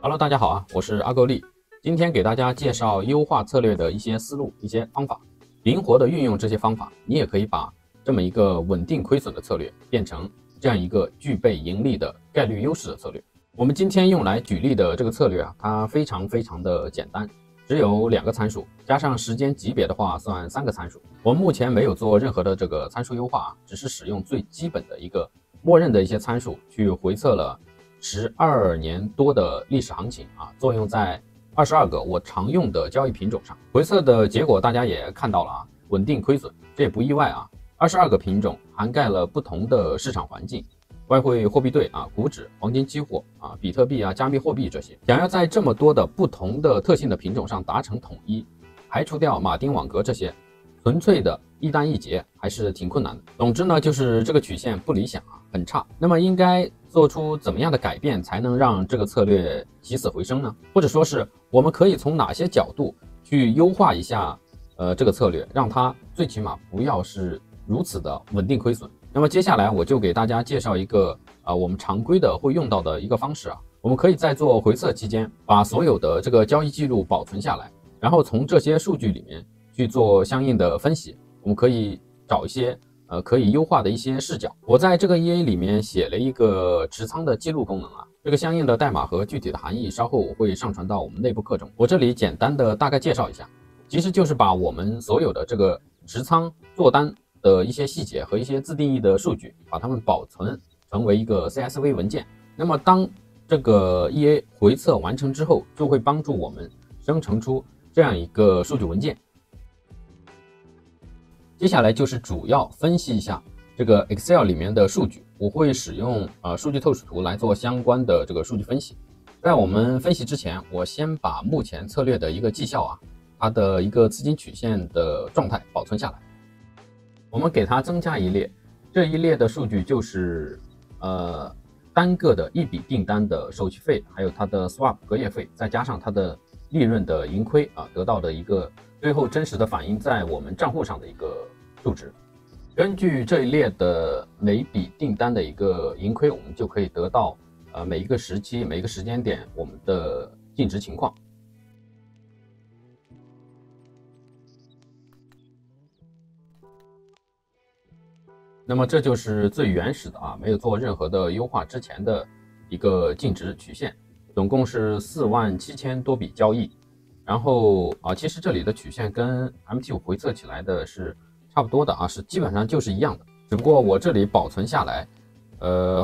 Hello， 大家好啊，我是阿够力。今天给大家介绍优化策略的一些思路、一些方法，灵活的运用这些方法，你也可以把这么一个稳定亏损的策略变成这样一个具备盈利的概率优势的策略。我们今天用来举例的这个策略啊，它非常的简单，只有2个参数，加上时间级别的话算3个参数。我们目前没有做任何的这个参数优化，只是使用最基本的一个默认的一些参数去回测了12年多的历史行情啊，作用在22个我常用的交易品种上。回测的结果大家也看到了啊，稳定亏损，这也不意外啊。22个品种涵盖了不同的市场环境，外汇货币对啊、股指、黄金期货啊、比特币啊、加密货币这些。想要在这么多的不同的特性的品种上达成统一，排除掉马丁网格这些，纯粹的一单一节还是挺困难的。总之呢，就是这个曲线不理想啊，很差。那么应该做出怎么样的改变才能让这个策略起死回生呢？或者说是我们可以从哪些角度去优化一下这个策略，让它最起码不要是如此的稳定亏损。那么接下来我就给大家介绍一个我们常规的会用到的一个方式啊，我们可以在做回测期间把所有的这个交易记录保存下来，然后从这些数据里面去做相应的分析。我们可以找一些可以优化的一些视角。我在这个 EA 里面写了一个持仓的记录功能啊，这个相应的代码和具体的含义稍后我会上传到我们内部课中。我这里简单的大概介绍一下，其实就是把我们所有的这个持仓做单的一些细节和一些自定义的数据，把它们保存成为一个 CSV 文件。那么当这个 EA 回测完成之后，就会帮助我们生成出这样一个数据文件。接下来就是主要分析一下这个 Excel 里面的数据，我会使用数据透视图来做相关的这个数据分析。在我们分析之前，我先把目前策略的一个绩效啊，它的一个资金曲线的状态保存下来。我们给它增加一列，这一列的数据就是单个的一笔订单的手续费，还有它的 swap 隔夜费，再加上它的利润的盈亏啊，得到的一个最后真实的反映在我们账户上的一个数值。根据这一列的每笔订单的一个盈亏，我们就可以得到每一个时期、每一个时间点我们的净值情况。那么这就是最原始的啊，没有做任何的优化之前的一个净值曲线，总共是47000多笔交易。然后其实这里的曲线跟 MT5 回测起来的是差不多的啊，是基本上就是一样的，只不过我这里保存下来，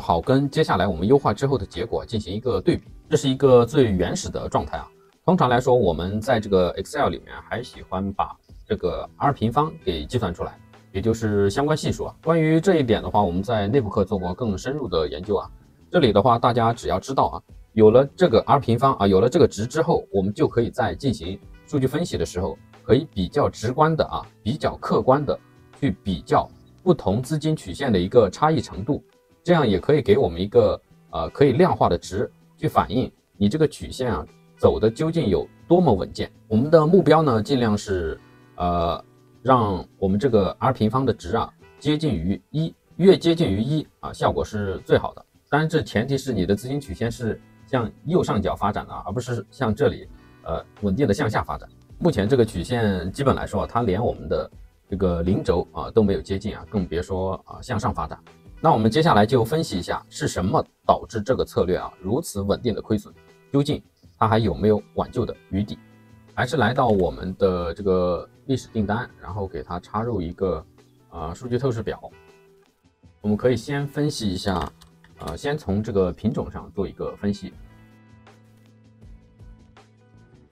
好跟接下来我们优化之后的结果进行一个对比。这是一个最原始的状态啊。通常来说，我们在这个 Excel 里面还喜欢把这个 R 平方给计算出来，也就是相关系数啊。关于这一点的话，我们在内部课做过更深入的研究啊。这里的话，大家只要知道啊，有了这个 R 平方啊，有了这个值之后，我们就可以在进行数据分析的时候，可以比较直观的啊，比较客观的去比较不同资金曲线的一个差异程度，这样也可以给我们一个可以量化的值，去反映你这个曲线啊走的究竟有多么稳健。我们的目标呢，尽量是让我们这个 R 平方的值啊接近于1，越接近于1啊，效果是最好的。当然，这前提是你的资金曲线是向右上角发展的，而不是像这里稳定的向下发展。目前这个曲线基本来说，它连我们的这个零轴啊都没有接近啊，更别说向上发展。那我们接下来就分析一下是什么导致这个策略啊如此稳定的亏损，究竟它还有没有挽救的余地？还是来到我们的这个历史订单，然后给它插入一个数据透视表。我们可以先分析一下，先从这个品种上做一个分析，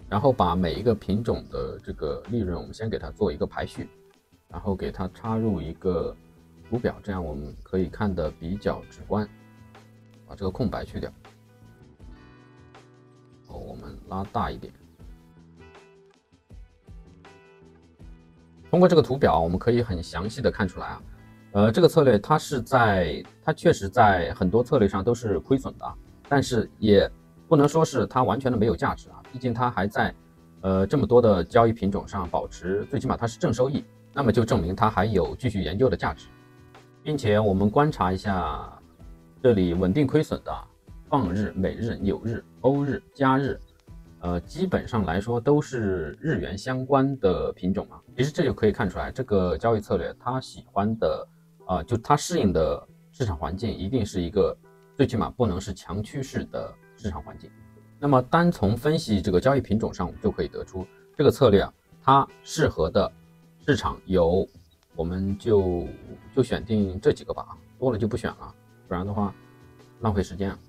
然后把每一个品种的这个利润，我们先给它做一个排序，然后给它插入一个图表，这样我们可以看得比较直观。把这个空白去掉，我们拉大一点。通过这个图表，我们可以很详细的看出来啊，这个策略它确实在很多策略上都是亏损的，但是也不能说是它完全的没有价值啊，毕竟它还在这么多的交易品种上保持，最起码它是正收益，那么就证明它还有继续研究的价值。并且我们观察一下这里稳定亏损的放日、美日、纽日、欧日、加日，基本上来说都是日元相关的品种啊。其实这就可以看出来，这个交易策略它喜欢的就它适应的市场环境一定是一个最起码不能是强趋势的市场环境。那么单从分析这个交易品种上，就可以得出这个策略啊，它适合的市场有，我们就选定这几个吧，多了就不选了，不然的话浪费时间啊。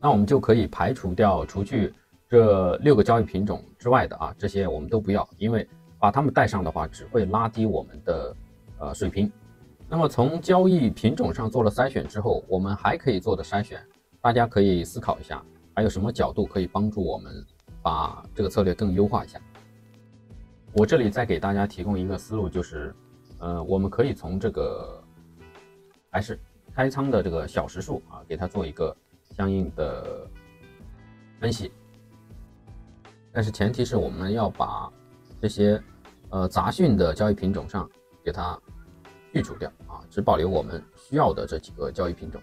那我们就可以排除掉除去这6个交易品种之外的这些我们都不要，因为把它们带上的话只会拉低我们的水平。那么从交易品种上做了筛选之后，我们还可以做的筛选，大家可以思考一下，还有什么角度可以帮助我们把这个策略更优化一下。我这里再给大家提供一个思路，就是我们可以从这个还是开仓的这个小时数给它做一个相应的分析，但是前提是我们要把这些杂讯的交易品种上给它去除掉只保留我们需要的这几个交易品种。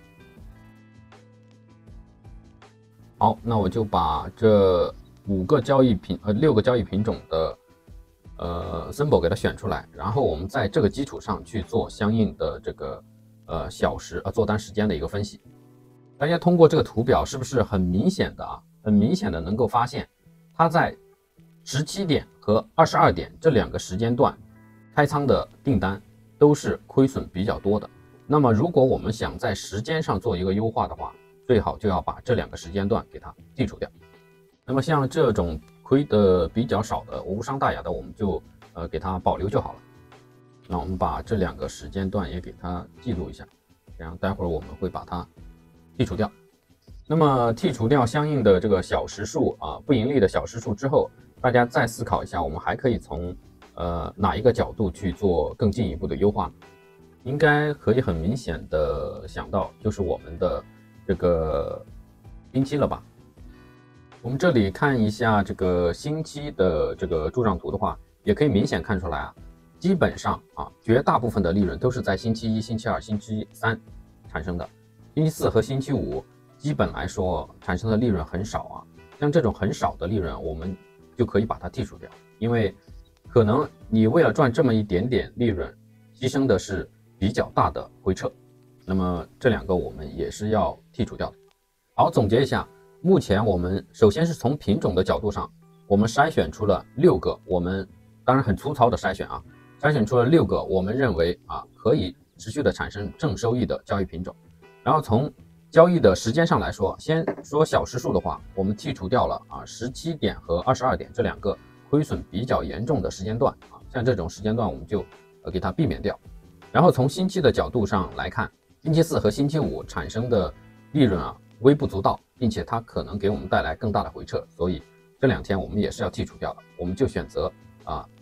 好，那我就把这6个交易品种的symbol 给它选出来，然后我们在这个基础上去做相应的这个小时做单时间的一个分析。大家通过这个图表是不是很明显的能够发现，它在17点和22点这2个时间段开仓的订单都是亏损比较多的。那么如果我们想在时间上做一个优化的话，最好就要把这2个时间段给它剔除掉。那么像这种亏的比较少的无伤大雅的，我们就给它保留就好了。那我们把这2个时间段也给它记录一下，这样待会儿我们会把它剔除掉。那么剔除掉相应的这个小时数不盈利的小时数之后，大家再思考一下，我们还可以从哪一个角度去做更进一步的优化呢？应该可以很明显的想到，就是我们的这个星期了吧。我们这里看一下这个星期的这个柱状图的话，也可以明显看出来基本上绝大部分的利润都是在星期1、星期2、星期3产生的，星期4和星期5基本来说产生的利润很少像这种很少的利润，我们就可以把它剔除掉，因为可能你为了赚这么一点点利润，牺牲的是比较大的回撤，那么这2个我们也是要剔除掉的。好，总结一下，目前我们首先是从品种的角度上，我们筛选出了6个，我们当然很粗糙的筛选出了6个我们认为可以持续的产生正收益的交易品种。然后从交易的时间上来说，先说小时数的话，我们剔除掉了17点和22点这2个亏损比较严重的时间段像这种时间段我们就给它避免掉。然后从星期的角度上来看，星期4和星期5产生的利润微不足道，并且它可能给我们带来更大的回撤，所以这2天我们也是要剔除掉的。我们就选择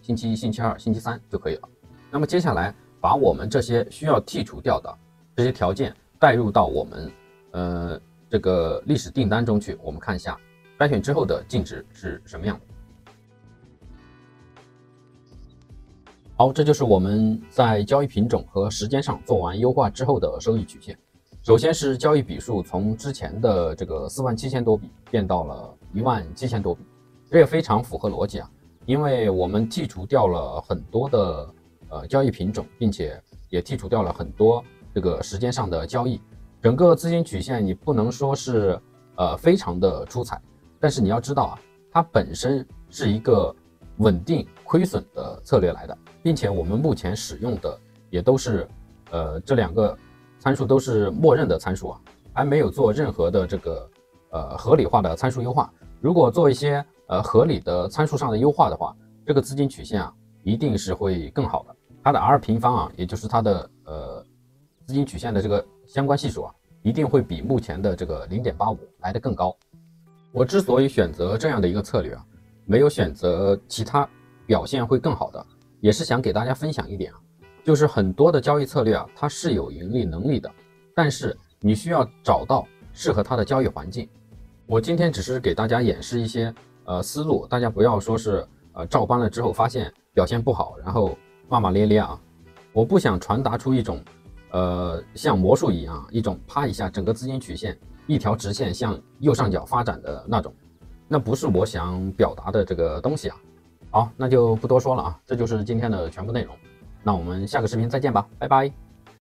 星期1、星期2、星期3就可以了。那么接下来把我们这些需要剔除掉的这些条件带入到我们这个历史订单中去，我们看一下筛选之后的净值是什么样的。好，这就是我们在交易品种和时间上做完优化之后的收益曲线。首先是交易笔数从之前的这个47000多笔变到了17000多笔，这也非常符合逻辑因为我们剔除掉了很多的交易品种，并且也剔除掉了很多这个时间上的交易。整个资金曲线你不能说是非常的出彩，但是你要知道它本身是一个稳定亏损的策略来的，并且我们目前使用的也都是这2个参数都是默认的参数还没有做任何的这个合理化的参数优化。如果做一些合理的参数上的优化的话，这个资金曲线一定是会更好的。它的 R 平方也就是它的资金曲线的这个相关系数一定会比目前的这个 0.85 来得更高。我之所以选择这样的一个策略没有选择其他表现会更好的，也是想给大家分享一点就是很多的交易策略它是有盈利能力的，但是你需要找到适合它的交易环境。我今天只是给大家演示一些思路，大家不要说是照搬了之后发现表现不好，然后骂骂咧咧我不想传达出一种像魔术一样一种啪一下整个资金曲线一条直线向右上角发展的那种，那不是我想表达的这个东西啊。好，那就不多说了啊，这就是今天的全部内容。那我们下个视频再见吧，拜拜。